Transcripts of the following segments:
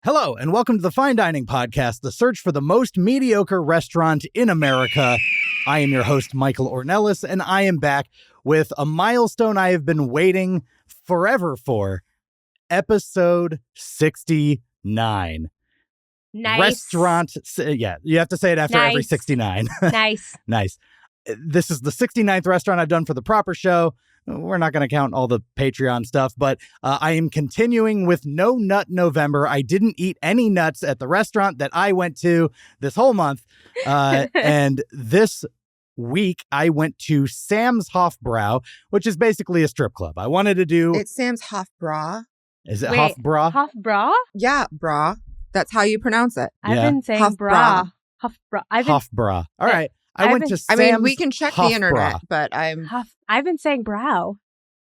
Hello, and welcome to the Fine Dining Podcast, the search for the most mediocre restaurant in America. I am your host, Michael Ornelas, and I am back with a milestone I have been waiting forever for, episode 69. Nice. Restaurant, yeah, you have to say it after every 69. Nice. Nice. This is the 69th restaurant I've done for the proper show. We're not going to count all the Patreon stuff, but I am continuing with No Nut November. I didn't eat any nuts at the restaurant that I went to this whole month. And this week, I went to Sam's Hofbrau, which is basically a strip club. I wanted to do... It's Sam's Hofbräu. Is it Hofbrau? Hofbräu? Yeah, bra. That's how you pronounce it. I've Yeah. been saying Hofbräu. bra. Hofbräu. Hofbrau. All right. I went to I Sam's mean, we can check Hofbrau. the internet, but I've been saying brow.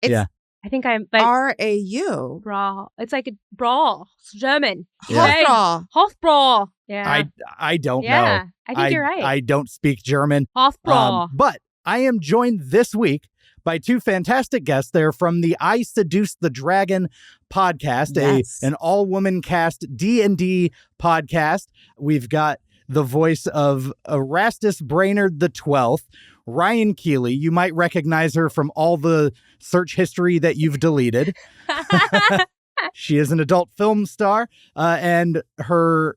It's Yeah. I think I'm like R-A-U. bra. It's like a bra. It's German. Yeah. Hofbräu. Hofbräu. Yeah. I don't know. yeah. I think you're right. I don't speak German. Hofbräu. But I am joined this week by two fantastic guests. They're from the I Seduced the Dragon podcast, Yes. an all-woman cast D&D podcast. We've got the voice of Erastus Brainerd the 12th, Ryan Keeley. You might recognize her from all the search history that you've deleted. She is an adult film star, and her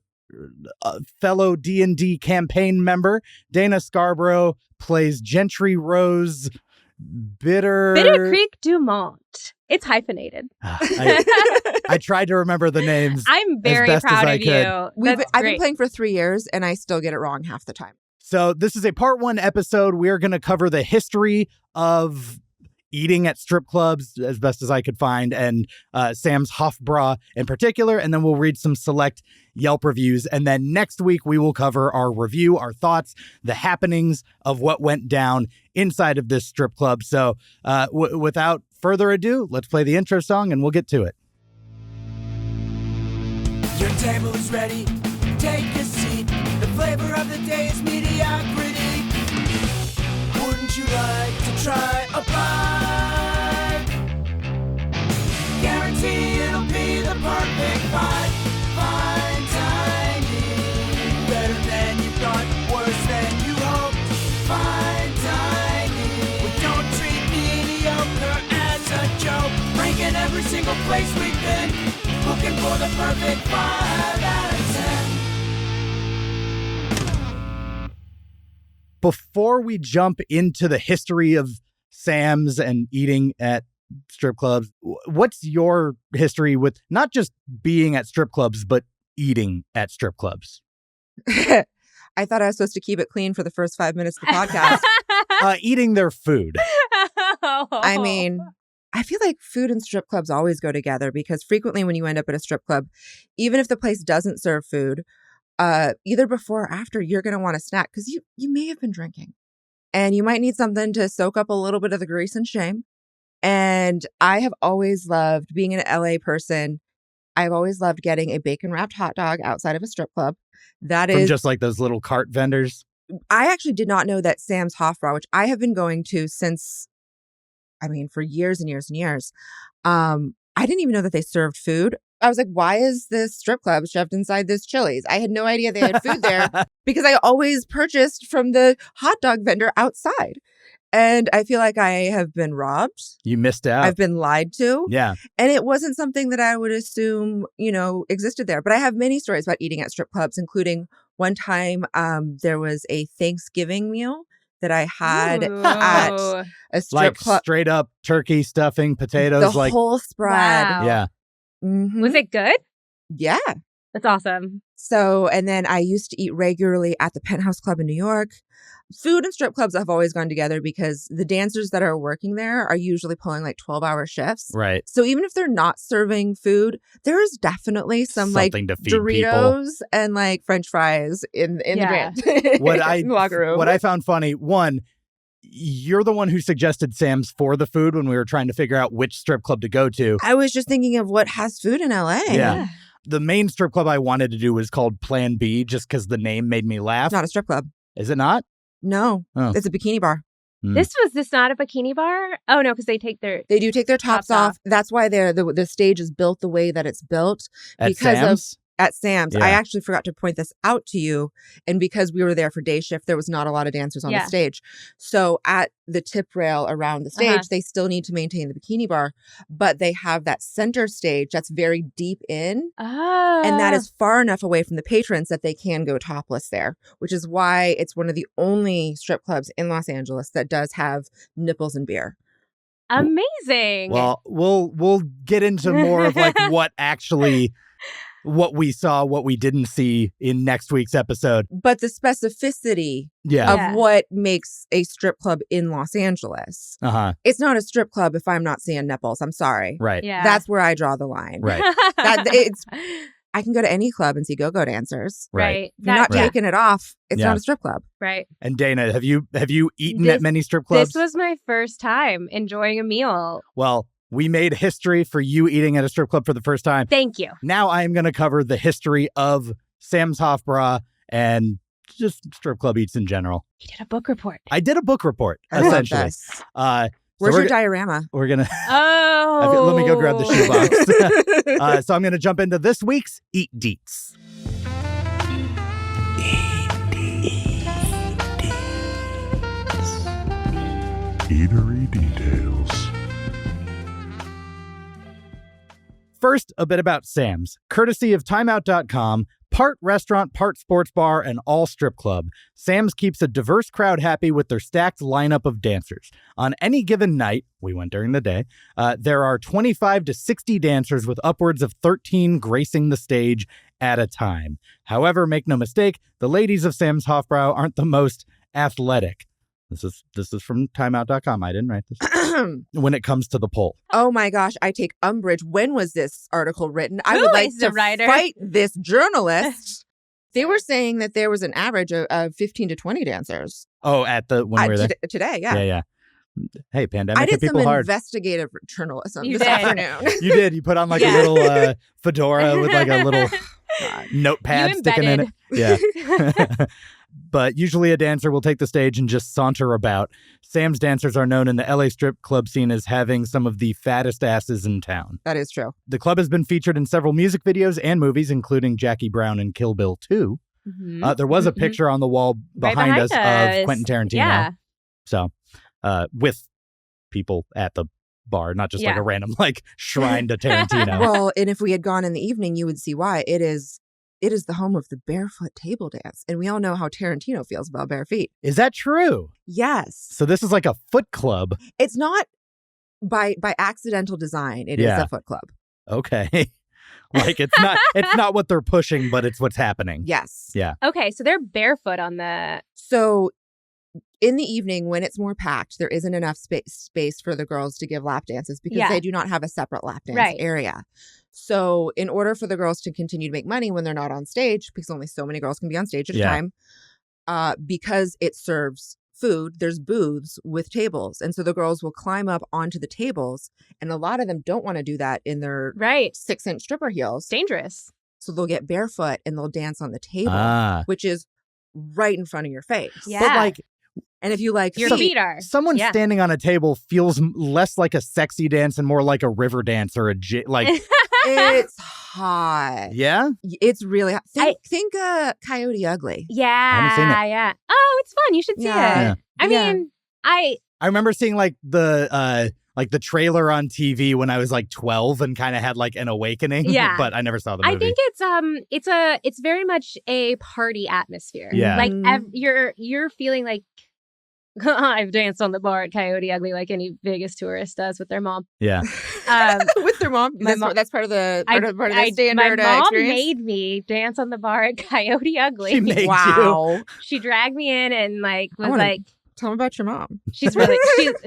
fellow D&D campaign member, Dana Scarborough, plays Gentry Rose Bitter Creek Dumont. It's hyphenated. I tried to remember the names. I'm very best as proud I of could. you. That's I've great. been playing for 3 years, and I still get it wrong half the time. So this is a part one episode. We're going to cover the history of eating at strip clubs as best as I could find, and Sam's Hofbrau in particular, and then we'll read some select Yelp reviews. And then next week, we will cover our review, our thoughts, the happenings of what went down inside of this strip club. So without further ado, let's play the intro song and we'll get to it. Your table is ready, take a seat. The flavor of the day is mediocrity. Wouldn't you like to try a bite? Guarantee it'll be the perfect bite. Fine dining, better than you thought, worse than you hoped. Fine dining, we don't treat mediocre as a joke. Ranking every single place we've been, looking for the perfect 5 out of 10. Before we jump into the history of Sam's and eating at strip clubs, what's your history with not just being at strip clubs, but eating at strip clubs? I thought I was supposed to keep it clean for the first 5 minutes of the podcast. Eating their food. I mean, I feel like food and strip clubs always go together because frequently when you end up at a strip club, even if the place doesn't serve food, either before or after, you're going to want a snack because you may have been drinking and you might need something to soak up a little bit of the grease and shame. And I have always loved being an LA person. I've always loved getting a bacon wrapped hot dog outside of a strip club. That From is just like those little cart vendors. I actually did not know that Sam's Hofbrau, which I have been going to since, for years and years and years. I didn't even know that they served food. I was like, why is this strip club shoved inside this Chili's? I had no idea they had food there because I always purchased from the hot dog vendor outside. And I feel like I have been robbed. You missed out. I've been lied to. Yeah. And it wasn't something that I would assume, existed there. But I have many stories about eating at strip clubs, including one time there was a Thanksgiving meal that I had at a strip Like club. straight up turkey, stuffing, potatoes. The like whole spread. Wow. Yeah. Mhm. Was it good? Yeah. That's awesome. So, and then I used to eat regularly at the Penthouse Club in New York. Food and strip clubs have always gone together because the dancers that are working there are usually pulling like 12-hour shifts. Right. So even if they're not serving food, there is definitely some Something to feed people. Doritos and like French fries in the dance. What in the locker room. What I found funny, one, you're the one who suggested Sam's for the food when we were trying to figure out which strip club to go to. I was just thinking of what has food in LA. Yeah. The main strip club I wanted to do was called Plan B just because the name made me laugh. It's not a strip club. Is it not? No, Oh. It's a bikini bar. Was this not a bikini bar? Oh, no, because they take their... They do take their tops off. That's why the stage is built the way that it's built. At because Sam's? at Sam's. Yeah. I actually forgot to point this out to you. And because we were there for day shift, there was not a lot of dancers on the stage. So at the tip rail around the stage, they still need to maintain the bikini bar, but they have that center stage that's very deep in. Oh. And that is far enough away from the patrons that they can go topless there, which is why it's one of the only strip clubs in Los Angeles that does have nipples and beer. Amazing. Well, we'll get into more of like what we saw, what we didn't see in next week's episode. But the specificity of what makes a strip club in Los Angeles. It's not a strip club if I'm not seeing nipples. I'm sorry. Right. Yeah. That's where I draw the line. Right. I can go to any club and see go-go dancers. Right. If you're not taking it off, it's not a strip club. Right. And Dana, have you eaten at many strip clubs? This was my first time enjoying a meal. Well, we made history for you eating at a strip club for the first time. Thank you. Now I am going to cover the history of Sam's Hofbräu and just strip club eats in general. You did a book report. I did a book report, I love essentially. this. So Where's your diorama? We're going to... Oh. Let me go grab the shoebox. So I'm going to jump into this week's Eat Deets. Eatery details. First, a bit about Sam's. Courtesy of Timeout.com, part restaurant, part sports bar, and all strip club, Sam's keeps a diverse crowd happy with their stacked lineup of dancers. On any given night, we went during the day, there are 25 to 60 dancers with upwards of 13 gracing the stage at a time. However, make no mistake, the ladies of Sam's Hofbräu aren't the most athletic. This is from Timeout.com. I didn't write this. When it comes to the poll. Oh my gosh, I take umbrage. When was this article written? I Who would like is the to writer? fight this journalist. They were saying that there was an average of 15 to 20 dancers. Oh, when we were there? Today, yeah. Yeah. Hey, pandemic I hit did some people hard. investigative journalism You this did. afternoon. You did. You put on like a little fedora with like a little notepad You sticking in it. Yeah. But usually a dancer will take the stage and just saunter about. Sam's dancers are known in the LA strip club scene as having some of the fattest asses in town. That is true. The club has been featured in several music videos and movies, including Jackie Brown and Kill Bill 2. Mm-hmm. There was a picture on the wall behind us of Quentin Tarantino. Yeah. So, with people at the bar, not just like a random like shrine to Tarantino. Well, and if we had gone in the evening, you would see why. It is the home of the barefoot table dance. And we all know how Tarantino feels about bare feet. Is that true? Yes. So this is like a foot club. It's not by accidental design. It is a foot club. Okay. Like it's not what they're pushing, but it's what's happening. Yes. Yeah. Okay, so they're barefoot on the... So in the evening, when it's more packed, there isn't enough space for the girls to give lap dances because they do not have a separate lap dance area. So in order for the girls to continue to make money when they're not on stage, because only so many girls can be on stage at a time, because it serves food, there's booths with tables. And so the girls will climb up onto the tables. And a lot of them don't want to do that in their 6-inch stripper heels. Dangerous. So they'll get barefoot and they'll dance on the table, which is right in front of your face. Yeah. But like, and if you like your feet are. Someone standing on a table feels less like a sexy dance and more like a river dance or like. It's hot. Yeah? It's really hot. Think Coyote Ugly. Yeah. I haven't seen it. Yeah. Oh, it's fun. You should see it. I mean, I remember seeing like the trailer on TV when I was like 12 and kind of had like an awakening. Yeah. But I never saw the movie. I think it's very much a party atmosphere. Yeah. Like you're feeling like I've danced on the bar at Coyote Ugly like any Vegas tourist does with their mom. Yeah. With their mom. That's part of the standard my mom experience. made me dance on the bar at Coyote Ugly. She made you. She dragged me in and tell me about your mom. She's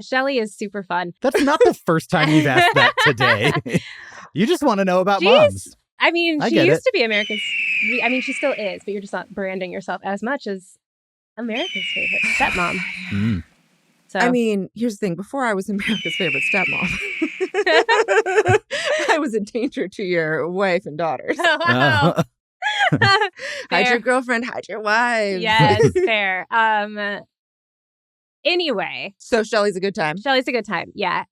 Shelly is super fun. That's not the first time you've asked that today. You just want to know about moms. I mean, she used to be America's. I mean, she still is, but you're just not branding yourself as much as America's favorite stepmom. Mm. So I mean, here's the thing. Before I was America's favorite stepmom, I was a danger to your wife and daughters. Wow. Hide your girlfriend, hide your wife. Yes, fair. Anyway. So Shelly's a good time. Shelly's a good time. Yeah.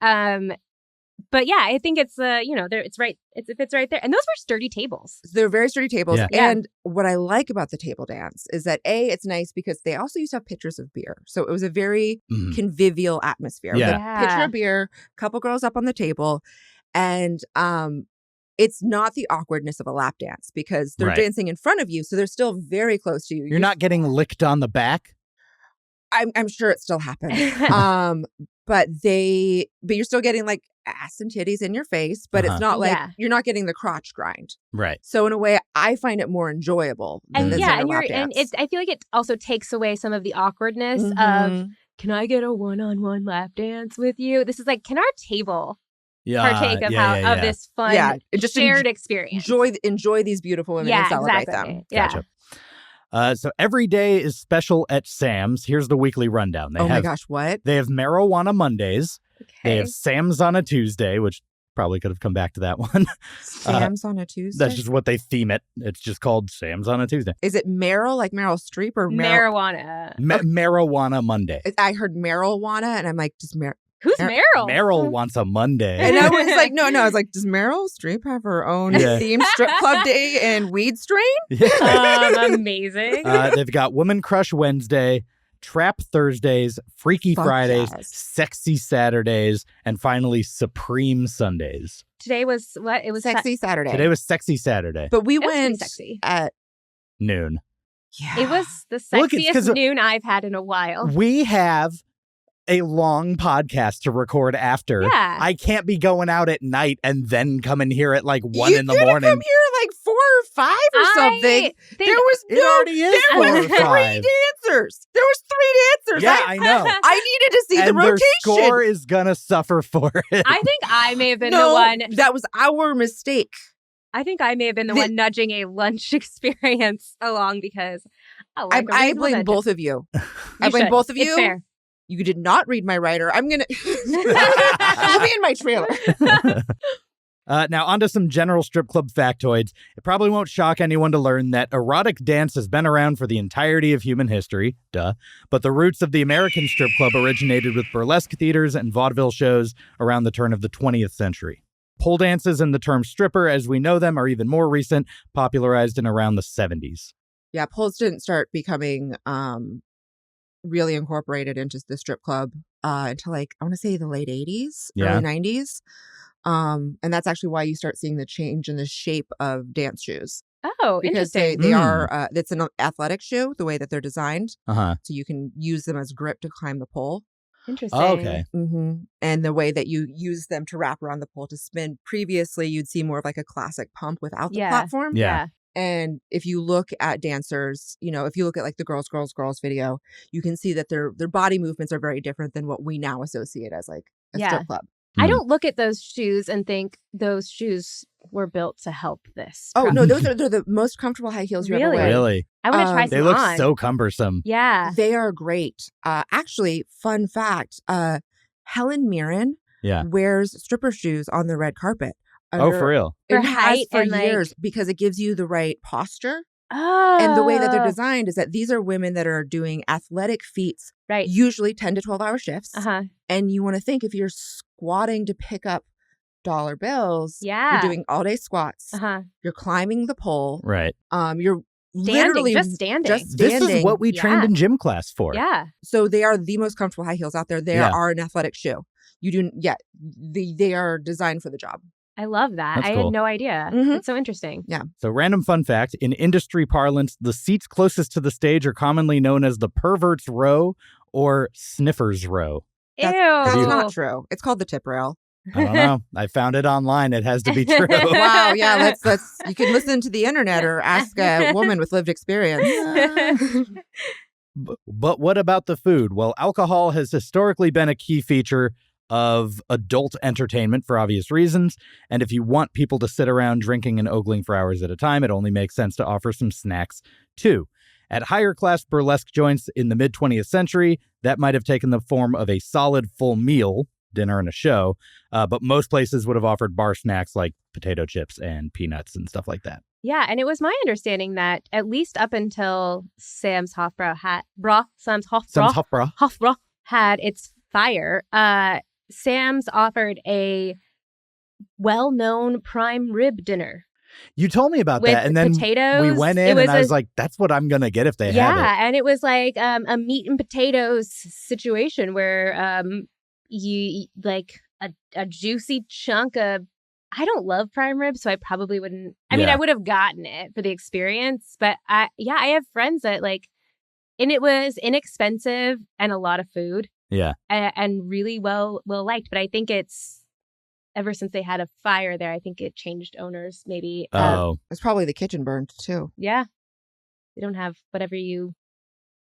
But yeah, I think it's it's right. It fits right there. And those were sturdy tables. They're very sturdy tables. Yeah. And what I like about the table dance is that it's nice because they also used to have pitchers of beer. So it was a very convivial atmosphere. Yeah. With a pitcher of beer, couple girls up on the table. And it's not the awkwardness of a lap dance because they're Right. dancing in front of you. So they're still very close to you. You're not getting licked on the back. I'm sure it still happens. But you're still getting like ass and titties in your face, but it's not like you're not getting the crotch grind. Right. So in a way, I find it more enjoyable. And than yeah, a lap dance. I feel like it also takes away some of the awkwardness of, can I get a one-on-one lap dance with you? This is like, can our table partake of this fun just shared experience? Enjoy these beautiful women and celebrate them. Gotcha. So every day is special at Sam's. Here's the weekly rundown. My gosh, what? They have Marijuana Mondays. Okay. They have Sam's on a Tuesday, which probably could have come back to that one. Sam's on a Tuesday? That's just what they theme it. It's just called Sam's on a Tuesday. Is it Meryl, like Meryl Streep, or marijuana? Marijuana Monday. I heard marijuana, and I'm like, does Who's Meryl? Meryl wants a Monday. And I was like, no. I was like, does Meryl Streep have her own themed strip club day and weed strain? Amazing. They've got Woman Crush Wednesday, Trap Thursdays, Freaky Fridays, Sexy Saturdays, and finally Supreme Sundays. Today was what? It was Sexy Saturday. Today was Sexy Saturday. But we It was pretty went sexy. at noon. Yeah. It was the Look, it's 'cause sexiest noon I've had in a while. We have a long podcast to record after. Yeah. I can't be going out at night and then come in here at like 1 in the morning. Come here like 4 or 5 or something. There was It already is there 4 or was 3 5. dancers. There was 3 dancers. Yeah, I know. I needed to see And the their rotation. score is gonna suffer for it. I think I may have been no, the one. that was our mistake. I think I may have been the one nudging a lunch experience along because I blame both of you. I blame should. both of you. It's fair. You did not read my writer. I'm gonna put me in my trailer. Now, onto some general strip club factoids. It probably won't shock anyone to learn that erotic dance has been around for the entirety of human history, but the roots of the American strip club originated with burlesque theaters and vaudeville shows around the turn of the 20th century. Pole dances and the term stripper, as we know them, are even more recent, popularized in around the 70s. Yeah, poles didn't start becoming really incorporated into the strip club until like I want to say the late 80s, early 90s. And that's actually why you start seeing the change in the shape of dance shoes. Oh, because interesting. they are it's an athletic shoe, the way that they're designed. So you can use them as grip to climb the pole. Interesting. Oh, okay. And the way that you use them to wrap around the pole to spin. Previously, you'd see more of like a classic pump without the platform. Yeah. And if you look at dancers, if you look at like the girls video, you can see that their body movements are very different than what we now associate as like a strip club. I don't look at those shoes and think those shoes were built to help this. Oh, no, they're the most comfortable high heels you ever wear. Really? I want to try some They look on. so cumbersome. Yeah. They are great. Actually, fun fact, Helen Mirren wears stripper shoes on the red carpet. Oh, for real? It For has height for and, like- years because it gives you the right posture. Oh. And the way that they're designed is that these are women that are doing athletic feats, Right. usually 10 to 12 hour shifts. Uh-huh. And you want to think if you're squatting to pick up dollar bills, Yeah. you're doing all day squats, Uh-huh. you're climbing the pole, Right. you're literally just standing. This is what we trained Yeah. in gym class for. Yeah. So they are the most comfortable high heels out there. They are an athletic shoe. They are designed for the job. I love that. That's I cool. had no idea. Mhm. It's so interesting. Yeah. So, random fun fact, in industry parlance, the seats closest to the stage are commonly known as the pervert's row or sniffer's row. Ew. That's not true. It's called the tip rail. I don't know. I found it online. It has to be true. Wow. Yeah. Let's. You can listen to the internet or ask a woman with lived experience. But what about the food? Well, alcohol has historically been a key feature of adult entertainment for obvious reasons. And if you want people to sit around drinking and ogling for hours at a time, it only makes sense to offer some snacks too. At higher class burlesque joints in the mid 20th century, that might have taken the form of a solid full meal, dinner and a show. But most places would have offered bar snacks like potato chips and peanuts and stuff like that. Yeah, and it was my understanding that at least up until Sam's Hofbrau had its fire, Sam's offered a well-known prime rib dinner. You told me about with that, and then potatoes. we went in, and I was like, "That's what I'm gonna get if they have it." Yeah, and it was like a meat and potatoes situation where you like a juicy chunk of. I don't love prime rib, so I probably wouldn't. I mean, I would have gotten it for the experience, but I have friends that like, and it was inexpensive and a lot of food. Yeah, and really well liked. But I think it's. Ever since they had a fire there, I think it changed owners maybe. It's probably the kitchen burned too. Yeah. They don't have whatever you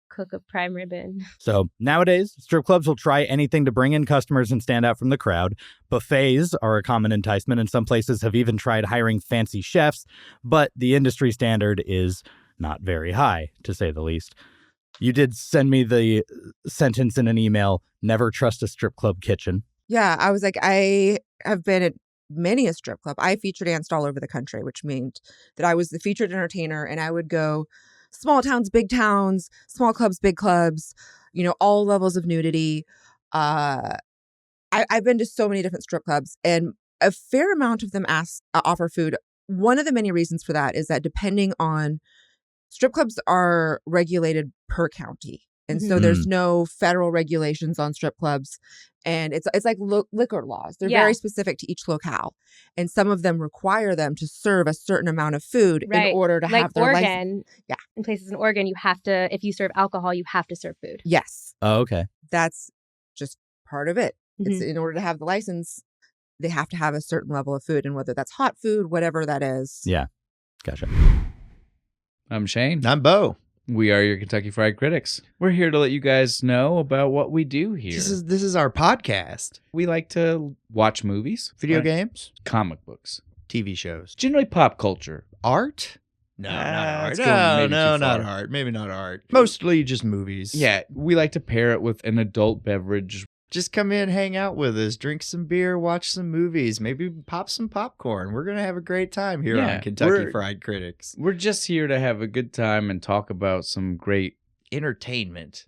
cook a prime rib in. So nowadays, strip clubs will try anything to bring in customers and stand out from the crowd. Buffets are a common enticement, and some places have even tried hiring fancy chefs, but the industry standard is not very high, to say the least. You did send me the sentence in an email, never trust a strip club kitchen. Yeah, I was like, I have been at many a strip club. I feature danced all over the country, which meant that I was the featured entertainer, and I would go small towns, big towns, small clubs, big clubs, all levels of nudity. I've been to so many different strip clubs, and a fair amount of them offer food. One of the many reasons for that is that depending on strip clubs are regulated per county. And so there's no federal regulations on strip clubs. And it's like liquor laws. They're very specific to each locale. And some of them require them to serve a certain amount of food in order to have their license. Yeah. In places in Oregon, you have to, if you serve alcohol, you have to serve food. Yes. Oh, okay. That's just part of it. It's in order to have the license, they have to have a certain level of food. And whether that's hot food, whatever that is. Yeah. Gotcha. I'm Shane. I'm Bo. We are your Kentucky Fried Critics. We're here to let you guys know about what we do here. This is our podcast. We like to watch movies, Video games, comic books, TV shows, generally pop culture. Art? No, not art. No, not art. Maybe not art. Mostly just movies. Yeah, we like to pair it with an adult beverage. Just come in, hang out with us, drink some beer, watch some movies, maybe pop some popcorn. We're going to have a great time here on Kentucky Fried Critics. We're just here to have a good time and talk about some great entertainment.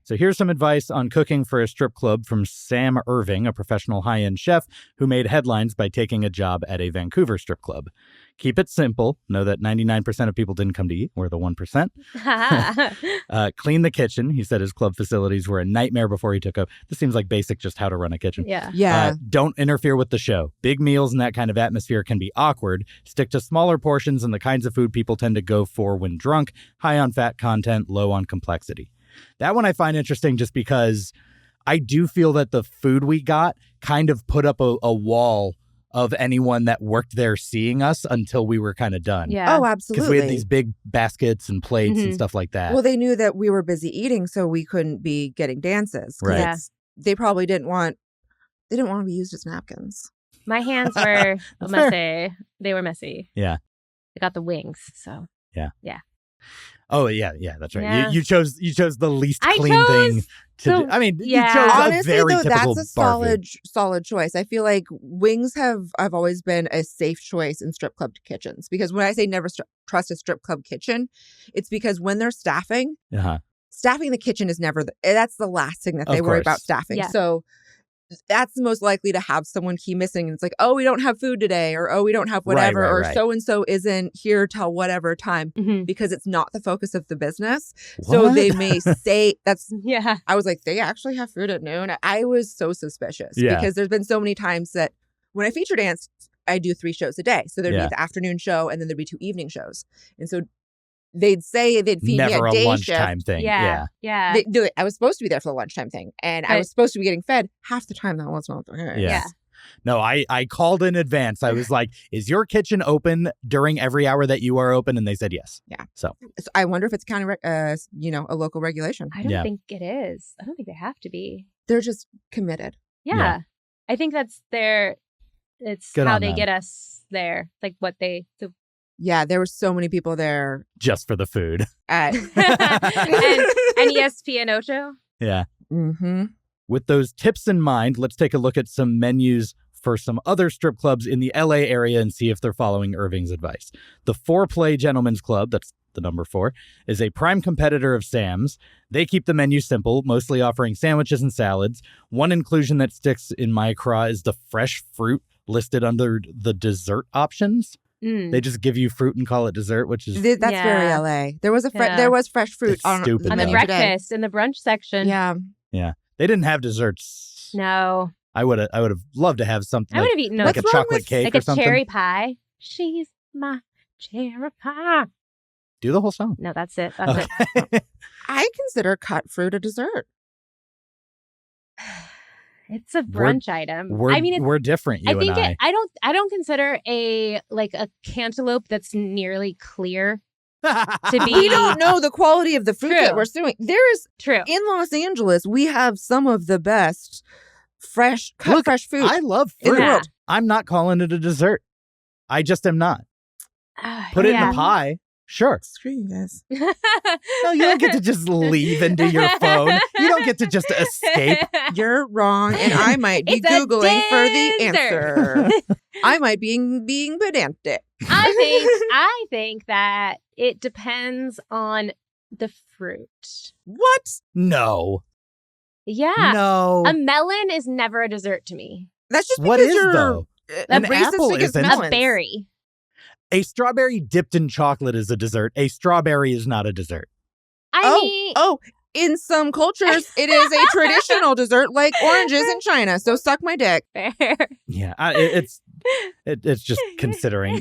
So here's some advice on cooking for a strip club from Sam Irving, a professional high-end chef who made headlines by taking a job at a Vancouver strip club. Keep it simple. Know that 99% of people didn't come to eat. We're the 1%. Clean the kitchen. He said his club facilities were a nightmare before he took over. This seems like basic just how to run a kitchen. Yeah. Don't interfere with the show. Big meals and that kind of atmosphere can be awkward. Stick to smaller portions and the kinds of food people tend to go for when drunk. High on fat content, low on complexity. That one I find interesting just because I do feel that the food we got kind of put up a wall of anyone that worked there seeing us until we were kind of done. Yeah. Oh, absolutely. Because we had these big baskets and plates and stuff like that. Well, they knew that we were busy eating, so we couldn't be getting dances. Right. Yeah. They probably didn't want to be used as napkins. My hands were messy. They were messy. Yeah. I got the wings, so. Yeah. Yeah. Oh, yeah, that's right. Yeah. You chose the least clean thing to do. I mean, you chose honestly, a very though, typical that's a bar food. solid choice. I feel like wings have always been a safe choice in strip club kitchens, because when I say never trust a strip club kitchen, it's because when they're staffing the kitchen is never that's the last thing that they worry about staffing. Yeah. So that's the most likely to have someone key missing. And it's like, oh, we don't have food today, or oh, we don't have whatever, or so-and-so isn't here till whatever time, because it's not the focus of the business. What? So they may say that's, Yeah. I was like, they actually have food at noon. I was so suspicious because there's been so many times that when I feature dance, I do 3 shows a day. So there'd be the afternoon show and then there'd be 2 evening shows. And so they'd say they'd feed Never me a day lunchtime shift. thing. Yeah. I was supposed to be there for the lunchtime thing, and I was supposed to be getting fed. Half the time that wasn't the case. Yeah. No, I called in advance. I was like, is your kitchen open during every hour that you are open? And they said yes. Yeah. So I wonder if it's county, a local regulation. I don't think it is. I don't think they have to be. They're just committed. Yeah. I think that's it's Good how they them. get us there. Like what they so. Yeah, there were so many people there just for the food. at and ESPN Ocho. Yeah. Mm-hmm. With those tips in mind, let's take a look at some menus for some other strip clubs in the LA area and see if they're following Irving's advice. The 4Play Gentlemen's Club, that's the number 4, is a prime competitor of Sam's. They keep the menu simple, mostly offering sandwiches and salads. One inclusion that sticks in my craw is the fresh fruit listed under the dessert options. Mm. They just give you fruit and call it dessert, which is That's very Yeah. LA. There was Yeah. there was fresh fruit It's on stupid, the On the though. menu today. breakfast in the brunch section. Yeah. they didn't have desserts. No. I would have loved to have something I would like, have eaten like a those. What's wrong chocolate with, cake like or a something. cherry pie. She's my cherry pie. Do the whole song. No, that's it. That's it. Okay. I consider cut fruit a dessert. It's a brunch item. We're, I mean, it's, we're different, you I think and I. I don't consider a cantaloupe that's nearly clear to be We don't know the quality of the fruit True. that we're doing. There is true. in Los Angeles, we have some of the best fresh Look, fresh food. I love in the fruit. world. I'm not calling it a dessert. I just am not. Put it in Yeah. a pie. Sure. Screw you guys. No, you don't get to just leave into your phone. You don't get to just escape. You're wrong, and I might be It's a Googling for the dessert. answer. I might be being pedantic. I think that it depends on the fruit. What? No. Yeah. No. A melon is never a dessert to me. That's just What because is, you're though? a An racist apple against isn't. melons. A berry. A strawberry dipped in chocolate is a dessert. A strawberry is not a dessert. I mean, In some cultures, it is a traditional dessert like oranges in China. So suck my dick. fair. Yeah, it's just considering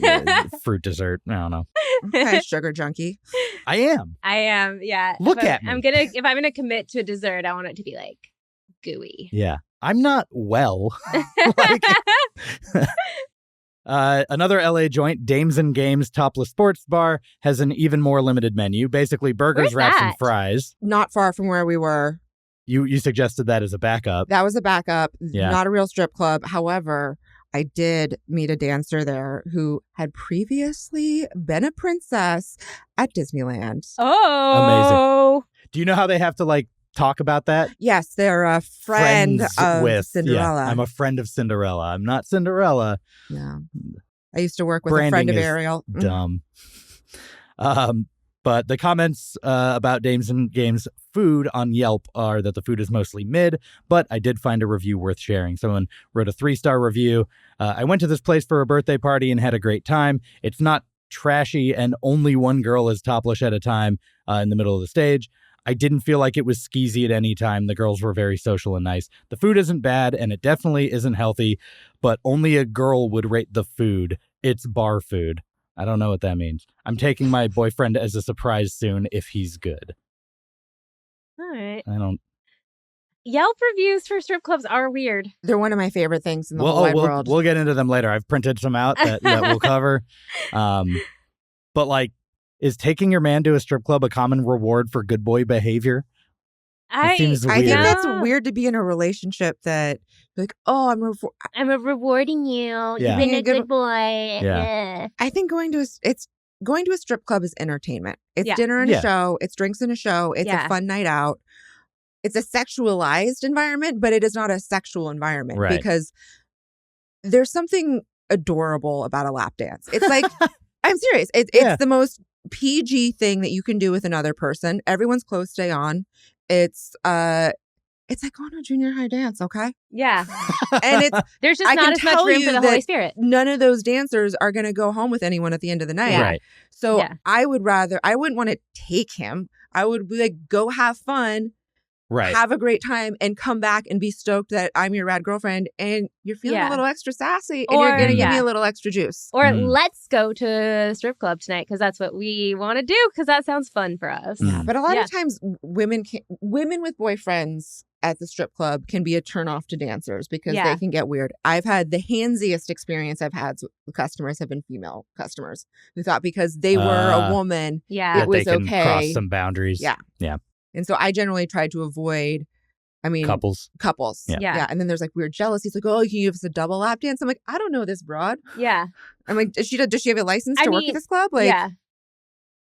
fruit dessert. I don't know. Okay, sugar junkie. I am. I am. Yeah. Look If at me. if I'm gonna commit to a dessert, I want it to be like gooey. Yeah, I'm not well. Like, another LA joint, Dames and Games Topless Sports Bar, has an even more limited menu. Basically, burgers, Where's wraps, and that? fries. Not far from where we were. You suggested that as a backup. That was a backup, Yeah. not a real strip club. However, I did meet a dancer there who had previously been a princess at Disneyland. Oh, Do you know how they have to like talk about that? Yes, they're a friend Friends of with Cinderella. Yeah, I'm a friend of Cinderella. I'm not Cinderella. Yeah. I used to work with Branding a friend of is Ariel. Mhm. Dumb. But the comments about Dames and Games food on Yelp are that the food is mostly mid, but I did find a review worth sharing. Someone wrote a 3-star review. I went to this place for a birthday party and had a great time. It's not trashy and only one girl is topless at a time in the middle of the stage. I didn't feel like it was skeezy at any time. The girls were very social and nice. The food isn't bad and it definitely isn't healthy, but only a girl would rate the food. It's bar food. I don't know what that means. I'm taking my boyfriend as a surprise soon if he's good. all right. I don't. Yelp reviews for strip clubs are weird. They're one of my favorite things in the whole wide world. We'll get into them later. I've printed some out that we'll cover. But like, is taking your man to a strip club a common reward for good boy behavior? seems I think weird. that's weird to be in a relationship that, like, oh, I'm rewarding you. Yeah. You've been Being a a good- good boy. Yeah. I think going to a strip club is entertainment. It's Yeah. dinner and Yeah. a show. It's drinks and a show. It's Yeah. a fun night out. It's a sexualized environment, but it is not a sexual environment Right. because there's something adorable about a lap dance. It's like, I'm serious. It's Yeah. the most PG thing that you can do with another person. Everyone's clothes stay on. It's like going to a junior high dance, okay? Yeah. And it's There's just I not can as much tell room you for the Holy that Spirit. none of those dancers are going to go home with anyone at the end of the night. Yeah. Right. So Yeah. I wouldn't want to take him. I would be like, go have fun, Right. have a great time, and come back and be stoked that I'm your rad girlfriend and you're feeling Yeah. a little extra sassy and you're Or- going to give me yeah. a little extra juice. Or Mm. let's go to a strip club tonight because that's what we want to do because that sounds fun for us. Mm. But a lot Yeah. of times women with boyfriends at the strip club can be a turnoff to dancers because Yeah. they can get weird. I've had the handsiest experience I've had with customers have been female customers who thought because they were a woman. Yeah. It that was they can okay. cross some boundaries. Yeah. And so I generally tried to avoid, Couples. couples. Yeah. Yeah. And then there's like weird jealousies. Like, oh, can you give us a double lap dance? I'm like, I don't know this broad. Yeah. I'm like, does she have a license I to work mean, at this club? Like, yeah.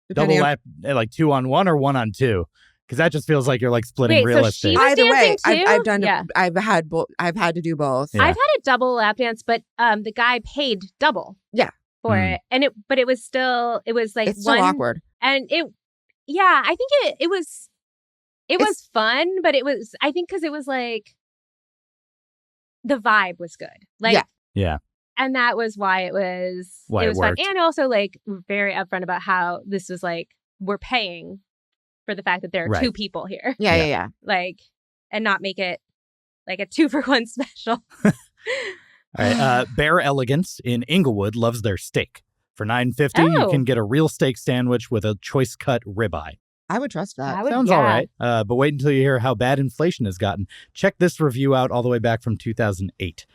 depending Double on- lap, like 2-on-1 or 1-on-2? Because that just feels like you're like splitting Wait, real so estate. she was Either way, dancing too? I've done. Yeah. I've had to do both. Yeah. I've had a double lap dance, but the guy paid double. Yeah. For Mm. it. And it was like It's so one awkward. and I think it was fun, but I think because it was like the vibe was good. Like Yeah. Yeah. And that was why it was Why it fun. worked. And also like very upfront about how this was like, we're paying for the fact that there are Right. two people here. Yeah. Like, and not make it like a 2-for-1 special. All right. Bear Elegance in Inglewood loves their steak. For $9.50, you Oh. can get a real steak sandwich with a choice cut ribeye. I would trust that. I would- Sounds yeah. all right. But wait until you hear how bad inflation has gotten. Check this review out all the way back from 2008.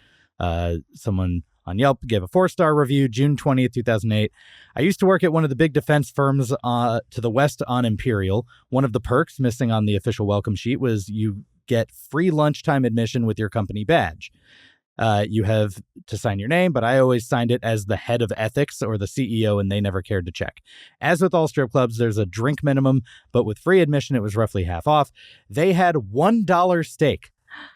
Someone on Yelp gave a 4-star review, June 20th, 2008. I used to work at one of the big defense firms to the west on Imperial. One of the perks missing on the official welcome sheet was you get free lunchtime admission with your company badge. You have to sign your name, but I always signed it as the head of ethics or the CEO, and they never cared to check. As with all strip clubs, there's a drink minimum, but with free admission, it was roughly half off. They had $1 steak,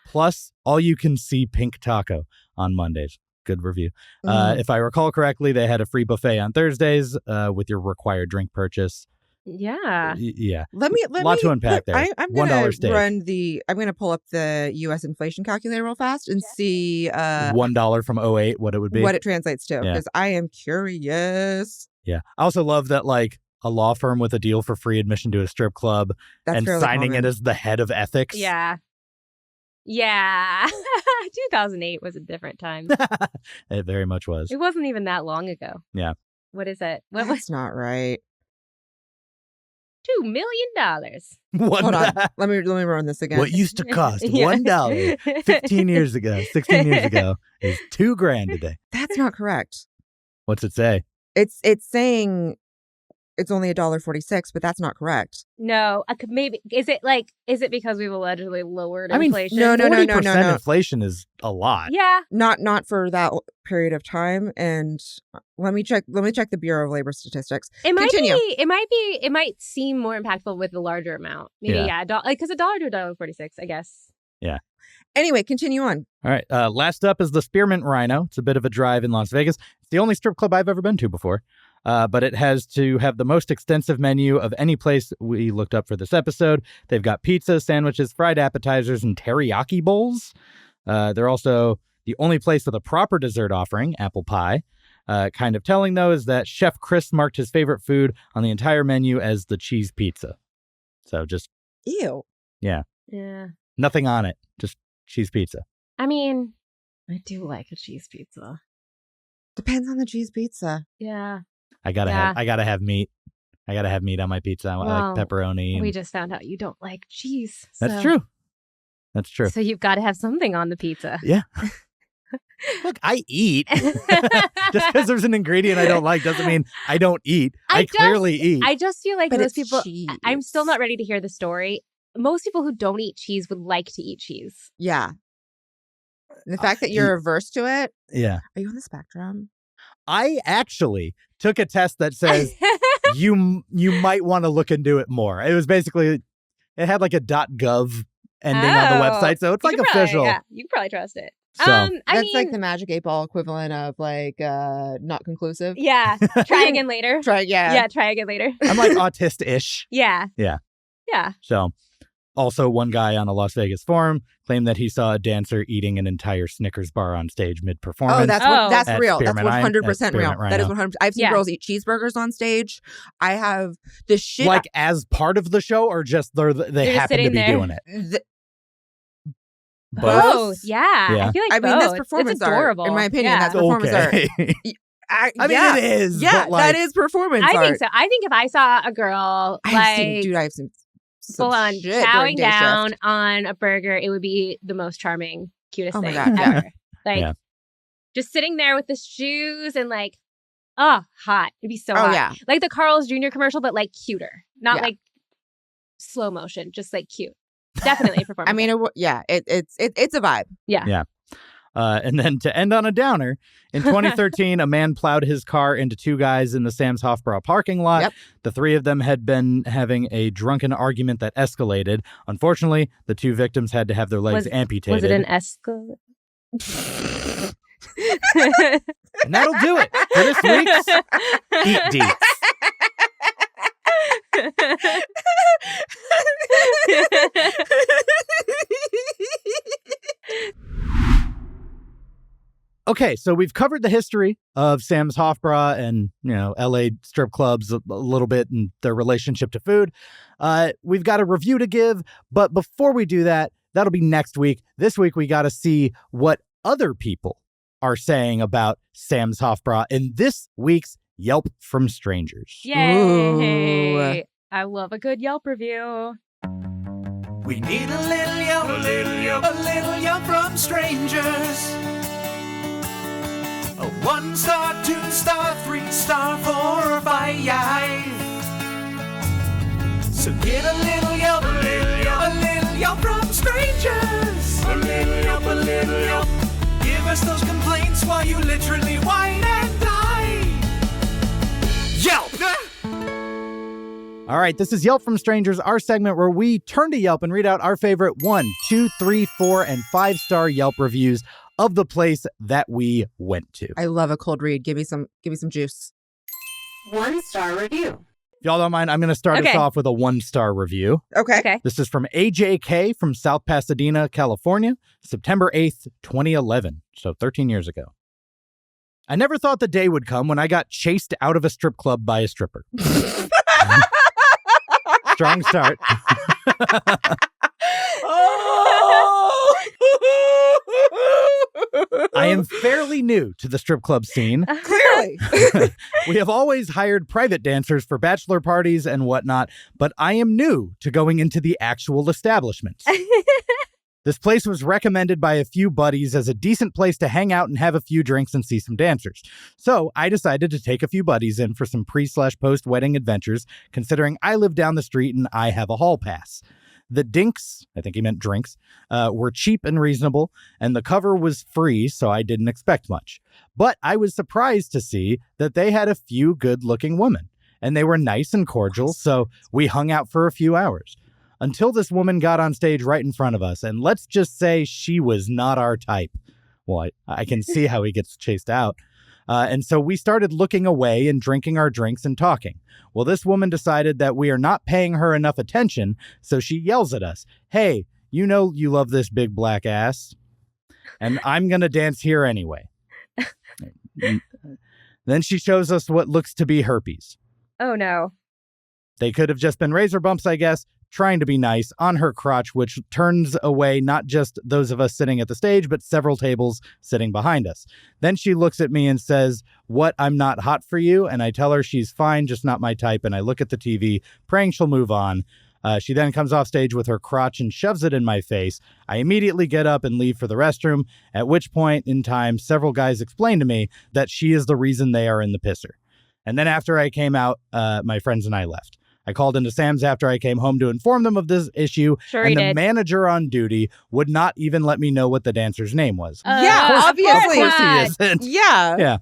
plus all-you-can-see pink taco on Mondays. Good review. If I recall correctly, they had a free buffet on Thursdays with your required drink purchase. Yeah. Yeah. Let me Lot to unpack there. I'm $1 gonna steak. I'm gonna pull up the U.S. inflation calculator real fast and see $1 from 08, what it would be. what it translates to, Yeah. because I am curious. Yeah. I also love that, like, a law firm with a deal for free admission to a strip club That's and fairly signing common. it as the head of ethics. Yeah. Yeah. 2008 was a different time. It very much was. It wasn't even that long ago. Yeah. What is it? What was That's not right. $2 million? Hold on. Let me run this again. What used to cost Yeah. $1 15 years ago, 16 years ago is $2,000 today. That's not correct. What's it say? It's saying it's only $1.46, but that's not correct. No, I could maybe. Is it because we've allegedly lowered I mean, inflation? no. 40% inflation is a lot. Yeah. Not for that period of time. And let me check the Bureau of Labor Statistics. It might Continue. be. It might seem more impactful with the larger amount. Maybe Yeah. because $1 to $1.46, I guess. Anyway, continue on. All right. Last up is the Spearmint Rhino. It's a bit of a drive in Las Vegas. It's the only strip club I've ever been to before. But it has to have the most extensive menu of any place we looked up for this episode. They've got pizza, sandwiches, fried appetizers, and teriyaki bowls. They're also the only place with a proper dessert offering, apple pie. Kind of telling, though, is that Chef Chris marked his favorite food on the entire menu as the cheese pizza. So just Ew. Yeah. nothing on it, just cheese pizza. I mean, I do like a cheese pizza. Depends on the cheese pizza. Yeah. I gotta have meat. I gotta have meat on my pizza. I like pepperoni. We just found out you don't like cheese. That's true. That's true. So you've got to have something on the pizza. Yeah. Look, I eat. Just because there's an ingredient I don't like doesn't mean I don't eat. I clearly eat. I just feel like But most it's people. cheese. I'm still not ready to hear the story. Most people who don't eat cheese would like to eat cheese. Yeah. The fact that you're averse to it. Yeah. Are you on the spectrum? I actually took a test that says you might want to look into it more. It was basically, it had like a .gov ending on the website, so it's like official. Yeah, you can probably trust it. So I That's mean, like the Magic 8-Ball equivalent of like not conclusive. yeah. Try again later. Yeah. Try again later. I'm like autist-ish. Yeah. Yeah. Yeah. So also one guy on a Las Vegas forum claimed that he saw a dancer eating an entire Snickers bar on stage mid-performance. Oh, that's At real. That's Spearmint 100% real. Spearmint That is Rhino. 100%. I've seen Yeah. girls eat cheeseburgers on stage. I have the shit. like as part of the show, or just they just happen to sitting be there. doing it. Both. Yeah. Yeah. I feel like I mean, both. that's performance it's adorable. art. In my opinion, Yeah. that's performance art. Okay. I mean, yeah. it is. Yeah, but like, that is performance I art. think so. I think if I saw a girl I've seen like some full on shit during chowing day down shift. on a burger, it would be the most charming, cutest Oh my thing God, yeah. ever. Like Yeah. just sitting there with the shoes and like, oh, hot. It'd be so Oh hot. yeah. Like the Carl's Jr. commercial, but like cuter. Not Yeah. like slow motion, just like cute. Definitely a performance. I mean, it's a vibe. And then to end on a downer, in 2013, a man plowed his car into two guys in the Sam's Hofbrau parking lot. Yep. The three of them had been having a drunken argument that escalated. Unfortunately, the two victims had to have their legs amputated. was it an Escalade? And that'll do it for this week's Eat Deets. Okay, so we've covered the history of Sam's Hofbräu and, LA strip clubs a little bit and their relationship to food. We've got a review to give, but before we do that, that'll be next week. This week, we got to see what other people are saying about Sam's Hofbräu in this week's Yelp from Strangers. Yay! Ooh. I love a good Yelp review. We need a little Yelp, a little Yelp, a little Yelp from strangers. A 1-star, 2-star, 3-star, 4 or 5. So get a little Yelp, a little Yelp, a little Yelp from strangers. A little Yelp, a little Yelp. Give us those complaints while you literally whine and die. Yelp! All right, this is Yelp from Strangers, our segment where we turn to Yelp and read out our favorite 1, 2, 3, 4, and 5-star Yelp reviews of the place that we went to. I love a cold read. Give me some juice. 1-star review. If y'all don't mind, I'm going to start us off with a 1-star review. Okay. This is from AJK from South Pasadena, California, September 8th, 2011. So 13 years ago. I never thought the day would come when I got chased out of a strip club by a stripper. Strong start. I am fairly new to the strip club scene. Clearly. We have always hired private dancers for bachelor parties and whatnot, but I am new to going into the actual establishments. This place was recommended by a few buddies as a decent place to hang out and have a few drinks and see some dancers. So I decided to take a few buddies in for some pre/post-wedding adventures, considering I live down the street and I have a hall pass. The dinks, I think he meant drinks, were cheap and reasonable, and the cover was free, so I didn't expect much. But I was surprised to see that they had a few good-looking women, and they were nice and cordial, so we hung out for a few hours. Until this woman got on stage right in front of us, and let's just say she was not our type. Well, I can see how he gets chased out. And so we started looking away and drinking our drinks and talking. Well, this woman decided that we are not paying her enough attention, so she yells at us, "Hey, you know you love this big black ass, and I'm going to dance here anyway." Then she shows us what looks to be herpes. Oh, no. They could have just been razor bumps, I guess, trying to be nice, on her crotch, which turns away not just those of us sitting at the stage, but several tables sitting behind us. Then she looks at me and says, "What, I'm not hot for you?" And I tell her she's fine, just not my type. And I look at the TV, praying she'll move on. She then comes off stage with her crotch and shoves it in my face. I immediately get up and leave for the restroom, at which point in time, several guys explain to me that she is the reason they are in the pisser. And then after I came out, my friends and I left. I called into Sam's after I came home to inform them of this issue, and the manager on duty would not even let me know what the dancer's name was. Yeah, obviously. Of course he isn't. Yeah.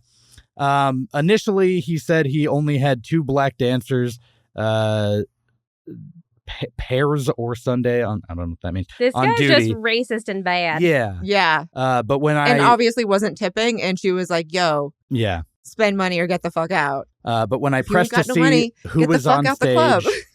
Yeah. Initially, he said he only had 2 black dancers, Pairs or Sunday. I don't know what that means. This on guy's duty. just racist and bad. Yeah. Yeah. But when And obviously wasn't tipping, and she was like, "Yo, yeah, spend money or get the fuck out." But when I If you pressed to ain't got see no money, who get the was fuck on out the club. stage,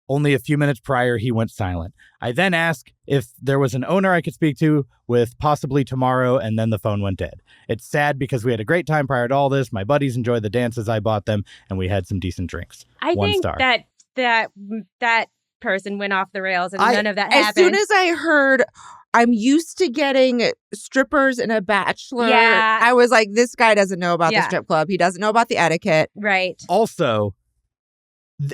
only a few minutes prior, he went silent. I then asked if there was an owner I could speak to with possibly tomorrow, and then the phone went dead. It's sad because we had a great time prior to all this. My buddies enjoyed the dances I bought them, and we had some decent drinks. I 1 think star. that person went off the rails and none of that As happened. soon as I heard, I'm used to getting strippers and a bachelor, Yeah. I was like, this guy doesn't know about the Yeah. strip club. He doesn't know about the etiquette. Right. Also,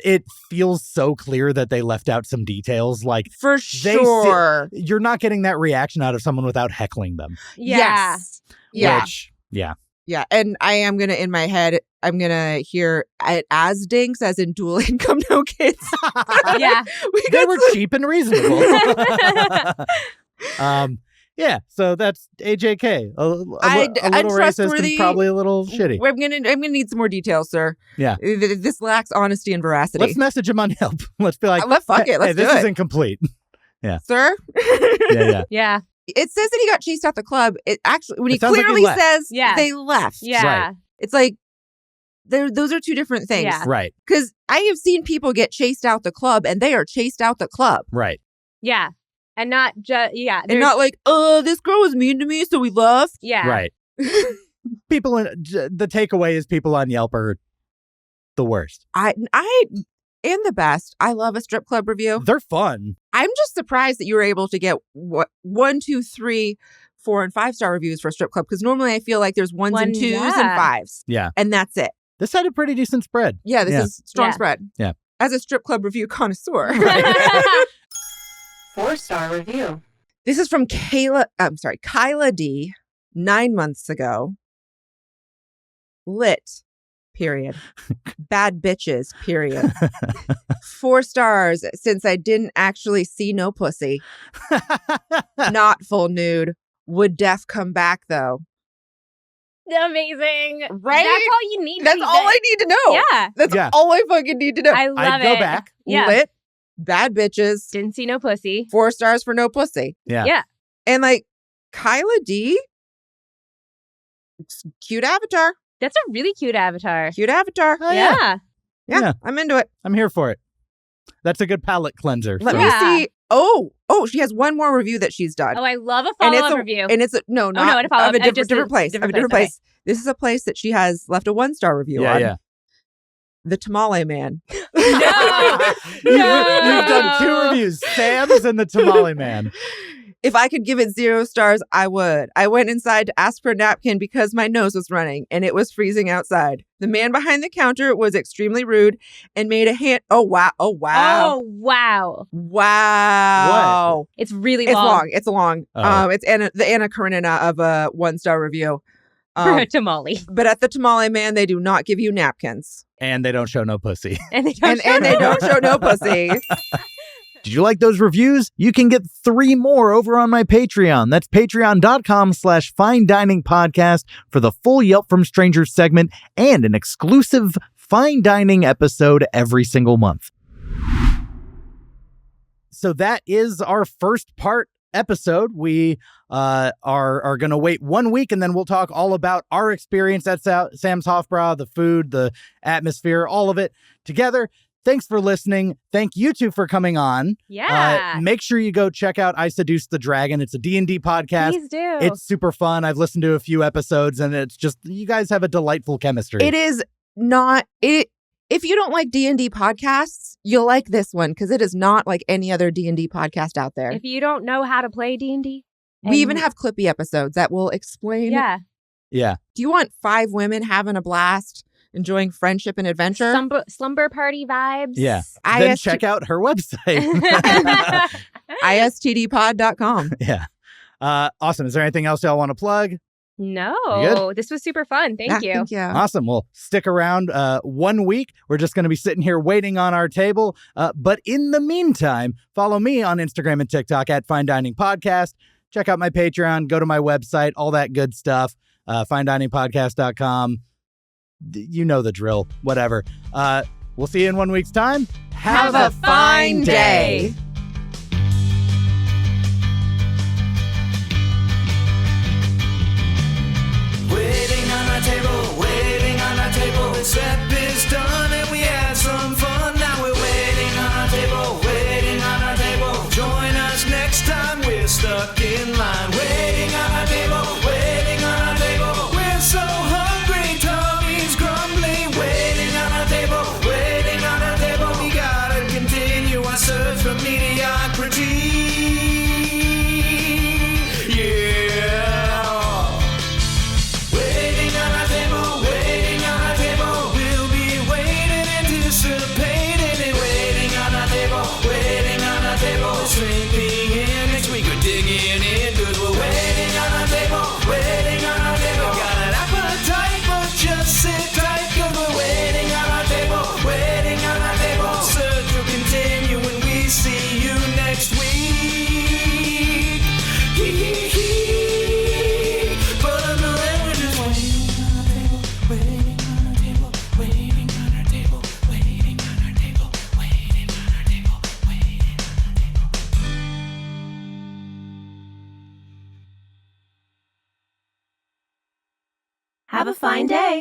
it feels so clear that they left out some details. Like, For sure. you're not getting that reaction out of someone without heckling them. Yeah. Yes. Yeah. Which, yeah. Yeah. And I am going to, in my head, I'm going to hear it as dinks, as in dual income, no kids. Yeah. They were cheap and reasonable. Yeah, so that's AJK. A little racist and probably a little shitty. I'm gonna need some more details, sir. Yeah. This lacks honesty and veracity. Let's message him on Yelp. Let's be like, fuck it. Let's do this it. isn't complete. Yeah. Sir? Yeah. Yeah. It says that he got chased out the club. It actually, when he sounds like he clearly left. says Yeah. they left. Yeah. Right. It's like, those are two different things. Yeah. Right. Because I have seen people get chased out the club, and they are chased out the club. Right. Yeah. And not just, yeah. And not like, this girl was mean to me, so we left. Yeah. Right. the takeaway is people on Yelp are the worst. I am the best. I love a strip club review. They're fun. I'm just surprised that you were able to get 1, 2, 3, 4, and 5-star reviews for a strip club, because normally I feel like there's 1s and 2s and 5s. Yeah. And that's it. This had a pretty decent spread. Yeah, this is strong spread. Yeah. As a strip club review connoisseur. 4-star review. This is from Kyla D, 9 months ago. Lit, period. Bad bitches, period. 4 stars since I didn't actually see no pussy. Not full nude. Would def come back though? Amazing. Right? That's all you need. That's all I need to know. Yeah. That's all I fucking need to know. I love I'd it. go back. Yeah. Lit, bad bitches. Didn't see no pussy. 4 stars for no pussy. Yeah. Yeah. And like Kyla D, cute avatar. That's a really cute avatar. Cute avatar. Oh, yeah. Yeah. Yeah, I'm into it. I'm here for it. That's a good palate cleanser. Let so- me Yeah. see. Oh, she has one more review that she's done. Oh, I love a and follow-up review. And it's a not a follow-up. of a Just different place. Of a different place. This is a place that she has left a 1-star review on. Yeah. The Tamale Man. You've done 2 reviews, Sam's and the Tamale Man. If I could give it 0 stars, I would. I went inside to ask for a napkin because my nose was running and it was freezing outside. The man behind the counter was extremely rude and made a hand. Oh, wow. Oh, wow. Wow. It's really It's long. long. It's long. Oh. It's the Anna Karenina of a 1-star review. For a tamale. But at the Tamale Man, they do not give you napkins. And they don't show no pussy. And they don't And they don't show no pussy. Did you like those reviews? You can get 3 more over on my Patreon. That's patreon.com/Fine Dining Podcast for the full Yelp from Strangers segment and an exclusive Fine Dining episode every single month. So that is our first part episode. We are going to wait 1 week and then we'll talk all about our experience at Sam's Hofbrau, the food, the atmosphere, all of it together. Thanks for listening. Thank you two for coming on. Yeah. Make sure you go check out I Seduced the Dragon. It's a D&D podcast. Please do. It's super fun. I've listened to a few episodes and it's just, you guys have a delightful chemistry. It is not it. If you don't like D&D podcasts, you'll like this one because it is not like any other D&D podcast out there. If you don't know how to play D&D. We even have Clippy episodes that will explain. Yeah. Yeah. Do you want 5 women having a blast, enjoying friendship and adventure? Slumber party vibes. Yeah. Then check out her website. istdpod.com. Yeah. Awesome. Is there anything else y'all want to plug? No. This was super fun. Thank you. Thank you. Awesome. Well, stick around 1 week. We're just going to be sitting here waiting on our table. But in the meantime, follow me on Instagram and TikTok at Fine Dining Podcast. Check out my Patreon. Go to my website. All that good stuff. FineDiningPodcast.com. You know the drill. Whatever. We'll see you in 1 week's time. Have a fine day. Waiting on our table, waiting on our table. The step is done and we had some fun. Now we're waiting on our table, waiting on our table. Join us next time, we're stuck in line. Waiting on our table, waiting on our table. We're so hungry, tummy's grumbling. Waiting on our table, waiting on our table. We gotta continue our search for mediocrity. Have a fine day.